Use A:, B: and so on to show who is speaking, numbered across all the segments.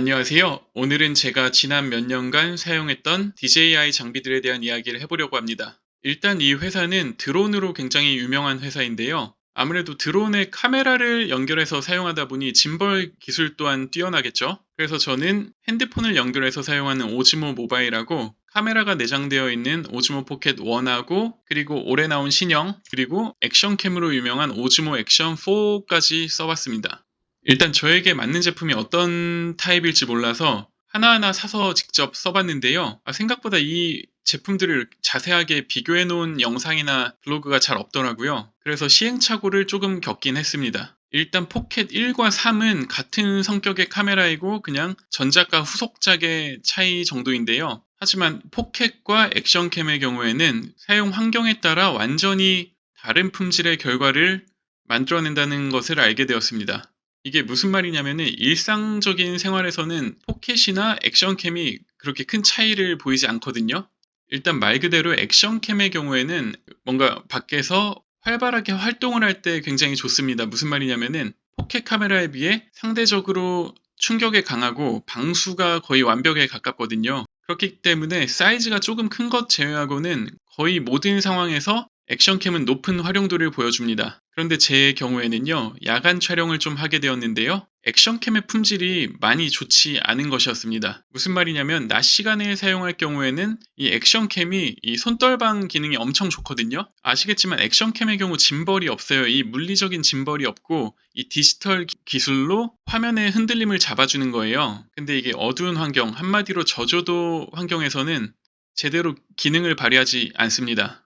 A: 안녕하세요. 오늘은 제가 지난 몇 년간 사용했던 DJI 장비들에 대한 이야기를 해보려고 합니다. 일단 이 회사는 드론으로 굉장히 유명한 회사인데요. 아무래도 드론에 카메라를 연결해서 사용하다 보니 짐벌 기술 또한 뛰어나겠죠. 그래서 저는 핸드폰을 연결해서 사용하는 오즈모 모바일하고 카메라가 내장되어 있는 오즈모 포켓 1하고 그리고 올해 나온 신형 그리고 액션캠으로 유명한 오즈모 액션 4까지 써봤습니다. 일단 저에게 맞는 제품이 어떤 타입일지 몰라서 하나하나 사서 직접 써봤는데요. 생각보다 이 제품들을 자세하게 비교해 놓은 영상이나 블로그가 잘 없더라고요. 그래서 시행착오를 조금 겪긴 했습니다. 일단 포켓 1과 3은 같은 성격의 카메라이고 그냥 전작과 후속작의 차이 정도인데요. 하지만 포켓과 액션캠의 경우에는 사용 환경에 따라 완전히 다른 품질의 결과를 만들어낸다는 것을 알게 되었습니다. 이게 무슨 말이냐면은 일상적인 생활에서는 포켓이나 액션캠이 그렇게 큰 차이를 보이지 않거든요. 일단 말 그대로 액션캠의 경우에는 뭔가 밖에서 활발하게 활동을 할 때 굉장히 좋습니다. 무슨 말이냐면은 포켓 카메라에 비해 상대적으로 충격에 강하고 방수가 거의 완벽에 가깝거든요. 그렇기 때문에 사이즈가 조금 큰 것 제외하고는 거의 모든 상황에서 액션캠은 높은 활용도를 보여줍니다. 그런데 제 경우에는요, 야간 촬영을 좀 하게 되었는데요. 액션캠의 품질이 많이 좋지 않은 것이었습니다. 무슨 말이냐면, 낮 시간에 사용할 경우에는 이 액션캠이 이 손떨방 기능이 엄청 좋거든요. 아시겠지만 액션캠의 경우 짐벌이 없어요. 이 물리적인 짐벌이 없고, 이 디지털 기술로 화면의 흔들림을 잡아주는 거예요. 근데 이게 어두운 환경, 한마디로 저조도 환경에서는 제대로 기능을 발휘하지 않습니다.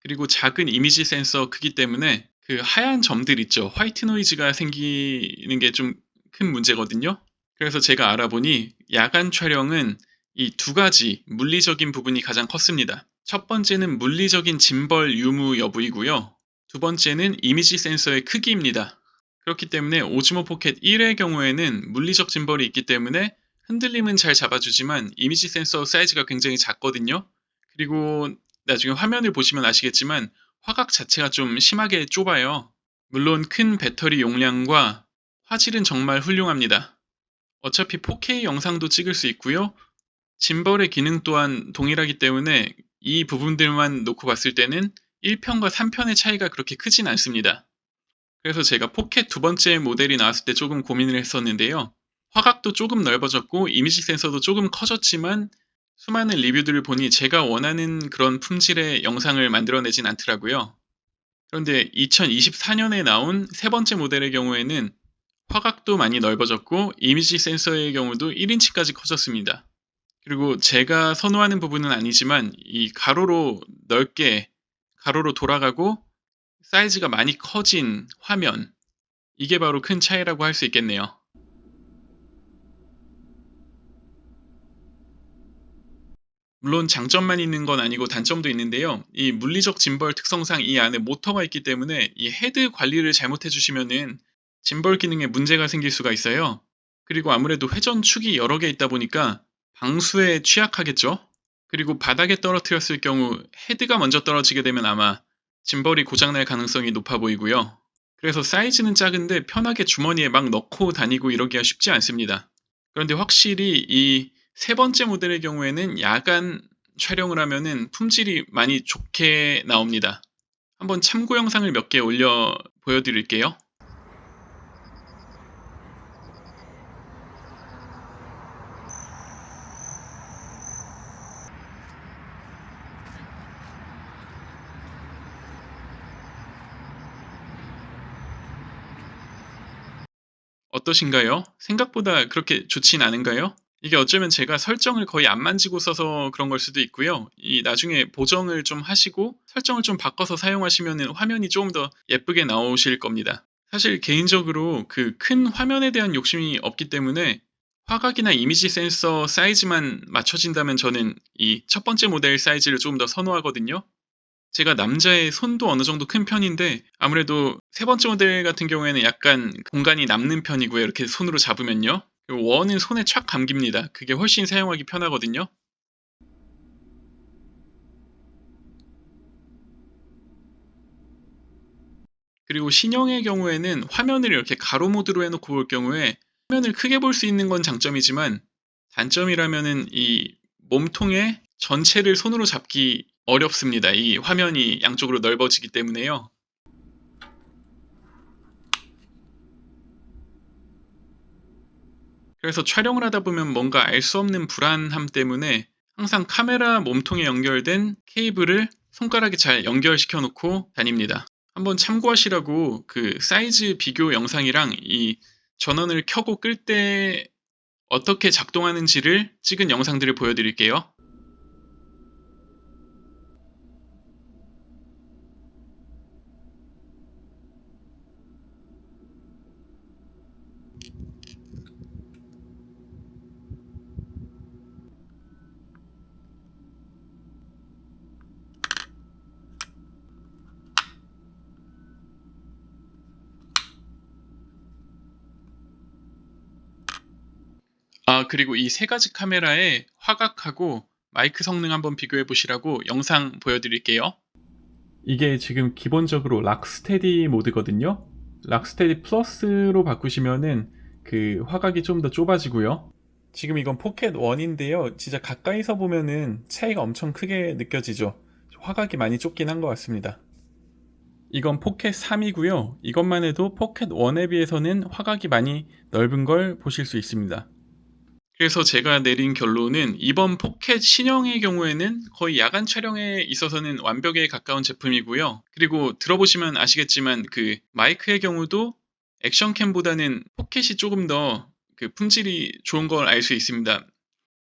A: 그리고 작은 이미지 센서 크기 때문에 그 하얀 점들 있죠. 화이트 노이즈가 생기는 게 좀 큰 문제거든요. 그래서 제가 알아보니 야간 촬영은 이 두 가지 물리적인 부분이 가장 컸습니다. 첫 번째는 물리적인 짐벌 유무 여부이고요. 두 번째는 이미지 센서의 크기입니다. 그렇기 때문에 오즈모 포켓 1의 경우에는 물리적 짐벌이 있기 때문에 흔들림은 잘 잡아주지만 이미지 센서 사이즈가 굉장히 작거든요. 그리고 나중에 화면을 보시면 아시겠지만 화각 자체가 좀 심하게 좁아요. 물론 큰 배터리 용량과 화질은 정말 훌륭합니다. 어차피 4K 영상도 찍을 수 있고요. 짐벌의 기능 또한 동일하기 때문에 이 부분들만 놓고 봤을 때는 1편과 3편의 차이가 그렇게 크진 않습니다. 그래서 제가 포켓 두 번째 모델이 나왔을 때 조금 고민을 했었는데요. 화각도 조금 넓어졌고 이미지 센서도 조금 커졌지만 수많은 리뷰들을 보니 제가 원하는 그런 품질의 영상을 만들어내진 않더라고요. 그런데 2024년에 나온 세 번째 모델의 경우에는 화각도 많이 넓어졌고 이미지 센서의 경우도 1인치까지 커졌습니다. 그리고 제가 선호하는 부분은 아니지만 이 가로로 넓게 가로로 돌아가고 사이즈가 많이 커진 화면, 이게 바로 큰 차이라고 할 수 있겠네요. 물론 장점만 있는 건 아니고 단점도 있는데요. 이 물리적 짐벌 특성상 이 안에 모터가 있기 때문에 이 헤드 관리를 잘못해 주시면은 짐벌 기능에 문제가 생길 수가 있어요. 그리고 아무래도 회전축이 여러 개 있다 보니까 방수에 취약하겠죠? 그리고 바닥에 떨어뜨렸을 경우 헤드가 먼저 떨어지게 되면 아마 짐벌이 고장날 가능성이 높아 보이고요. 그래서 사이즈는 작은데 편하게 주머니에 막 넣고 다니고 이러기가 쉽지 않습니다. 그런데 확실히 이 세 번째 모델의 경우에는 야간 촬영을 하면은 품질이 많이 좋게 나옵니다. 한번 참고 영상을 몇 개 올려 보여드릴게요. 어떠신가요? 생각보다 그렇게 좋진 않은가요? 이게 어쩌면 제가 설정을 거의 안 만지고 써서 그런 걸 수도 있고요. 이 나중에 보정을 좀 하시고 설정을 좀 바꿔서 사용하시면은 화면이 조금 더 예쁘게 나오실 겁니다. 사실 개인적으로 그 큰 화면에 대한 욕심이 없기 때문에 화각이나 이미지 센서 사이즈만 맞춰진다면 저는 이 첫 번째 모델 사이즈를 조금 더 선호하거든요. 제가 남자의 손도 어느 정도 큰 편인데 아무래도 세 번째 모델 같은 경우에는 약간 공간이 남는 편이고요. 이렇게 손으로 잡으면요. 그리고 원은 손에 촥 감깁니다. 그게 훨씬 사용하기 편하거든요. 그리고 신형의 경우에는 화면을 이렇게 가로 모드로 해놓고 볼 경우에 화면을 크게 볼 수 있는 건 장점이지만 단점이라면은 이 몸통의 전체를 손으로 잡기 어렵습니다. 이 화면이 양쪽으로 넓어지기 때문에요. 그래서 촬영을 하다 보면 뭔가 알 수 없는 불안함 때문에 항상 카메라 몸통에 연결된 케이블을 손가락에 잘 연결시켜 놓고 다닙니다. 한번 참고하시라고 그 사이즈 비교 영상이랑 이 전원을 켜고 끌 때 어떻게 작동하는지를 찍은 영상들을 보여드릴게요. 그리고 이 세 가지 카메라의 화각하고 마이크 성능 한번 비교해 보시라고 영상 보여드릴게요. 이게 지금 기본적으로 락스테디 모드거든요. 락스테디 플러스로 바꾸시면은 그 화각이 좀 더 좁아지고요. 지금 이건 포켓 1인데요. 진짜 가까이서 보면은 차이가 엄청 크게 느껴지죠. 화각이 많이 좁긴 한 것 같습니다. 이건 포켓 3이고요. 이것만 해도 포켓 1에 비해서는 화각이 많이 넓은 걸 보실 수 있습니다. 그래서 제가 내린 결론은 이번 포켓 신형의 경우에는 거의 야간 촬영에 있어서는 완벽에 가까운 제품이고요. 그리고 들어보시면 아시겠지만 그 마이크의 경우도 액션캠보다는 포켓이 조금 더 그 품질이 좋은 걸 알 수 있습니다.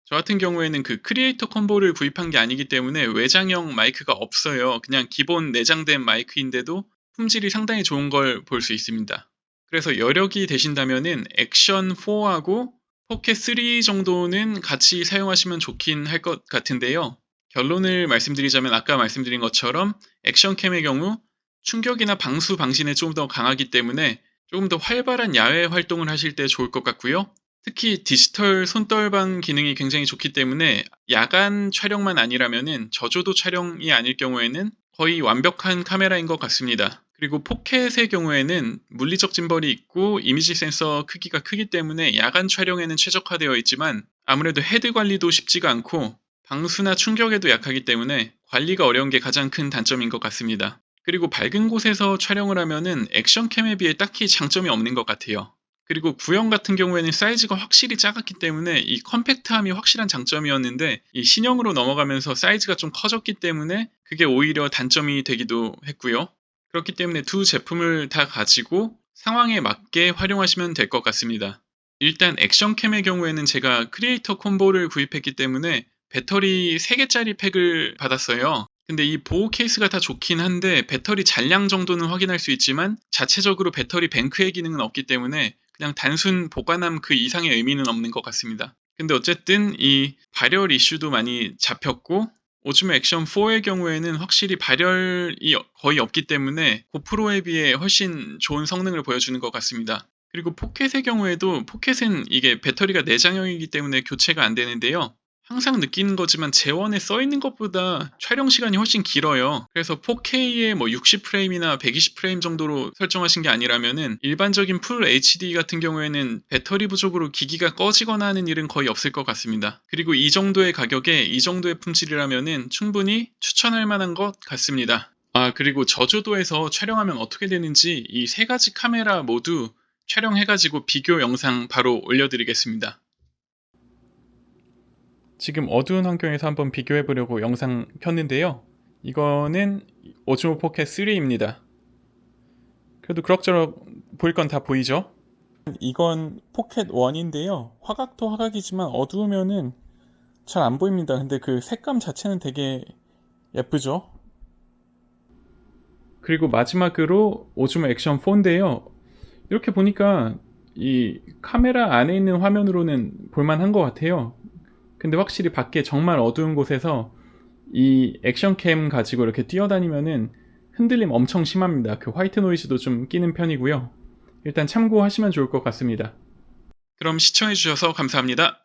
A: 저 같은 경우에는 그 크리에이터 콤보를 구입한 게 아니기 때문에 외장형 마이크가 없어요. 그냥 기본 내장된 마이크인데도 품질이 상당히 좋은 걸 볼 수 있습니다. 그래서 여력이 되신다면은 액션 4하고 포켓 3 정도는 같이 사용하시면 좋긴 할 것 같은데요. 결론을 말씀드리자면 아까 말씀드린 것처럼 액션캠의 경우 충격이나 방수 방신에 좀 더 강하기 때문에 조금 더 활발한 야외 활동을 하실 때 좋을 것 같고요. 특히 디지털 손떨방 기능이 굉장히 좋기 때문에 야간 촬영만 아니라면은 저조도 촬영이 아닐 경우에는 거의 완벽한 카메라인 것 같습니다. 그리고 포켓의 경우에는 물리적 짐벌이 있고 이미지 센서 크기가 크기 때문에 야간 촬영에는 최적화되어 있지만 아무래도 헤드 관리도 쉽지가 않고 방수나 충격에도 약하기 때문에 관리가 어려운 게 가장 큰 단점인 것 같습니다. 그리고 밝은 곳에서 촬영을 하면은 액션캠에 비해 딱히 장점이 없는 것 같아요. 그리고 구형 같은 경우에는 사이즈가 확실히 작았기 때문에 이 컴팩트함이 확실한 장점이었는데 이 신형으로 넘어가면서 사이즈가 좀 커졌기 때문에 그게 오히려 단점이 되기도 했고요. 그렇기 때문에 두 제품을 다 가지고 상황에 맞게 활용하시면 될 것 같습니다. 일단 액션캠의 경우에는 제가 크리에이터 콤보를 구입했기 때문에 배터리 3개짜리 팩을 받았어요. 근데 이 보호 케이스가 다 좋긴 한데 배터리 잔량 정도는 확인할 수 있지만 자체적으로 배터리 뱅크의 기능은 없기 때문에 그냥 단순 보관함 그 이상의 의미는 없는 것 같습니다. 근데 어쨌든 이 발열 이슈도 많이 잡혔고 오즈모 액션 4의 경우에는 확실히 발열이 거의 없기 때문에 고프로에 비해 훨씬 좋은 성능을 보여주는 것 같습니다. 그리고 포켓의 경우에도 포켓은 이게 배터리가 내장형이기 때문에 교체가 안 되는데요. 항상 느끼는 거지만 재원에 써 있는 것보다 촬영 시간이 훨씬 길어요. 그래서 4K에 뭐 60프레임이나 120프레임 정도로 설정하신 게 아니라면은 일반적인 풀 HD 같은 경우에는 배터리 부족으로 기기가 꺼지거나 하는 일은 거의 없을 것 같습니다. 그리고 이 정도의 가격에 이 정도의 품질이라면은 충분히 추천할 만한 것 같습니다. 그리고 저조도에서 촬영하면 어떻게 되는지 이 세 가지 카메라 모두 촬영해가지고 비교 영상 바로 올려드리겠습니다. 지금 어두운 환경에서 한번 비교해 보려고 영상 켰는데요. 이거는 오즈모 포켓 3입니다. 그래도 그럭저럭 보일 건 다 보이죠? 이건 포켓 1인데요. 화각도 화각이지만 어두우면은 잘 안 보입니다. 근데 그 색감 자체는 되게 예쁘죠? 그리고 마지막으로 오즈모 액션 4인데요. 이렇게 보니까 이 카메라 안에 있는 화면으로는 볼만한 것 같아요. 근데 확실히 밖에 정말 어두운 곳에서 이 액션캠 가지고 이렇게 뛰어다니면은 흔들림 엄청 심합니다. 그 화이트 노이즈도 좀 끼는 편이고요. 일단 참고하시면 좋을 것 같습니다. 그럼 시청해주셔서 감사합니다.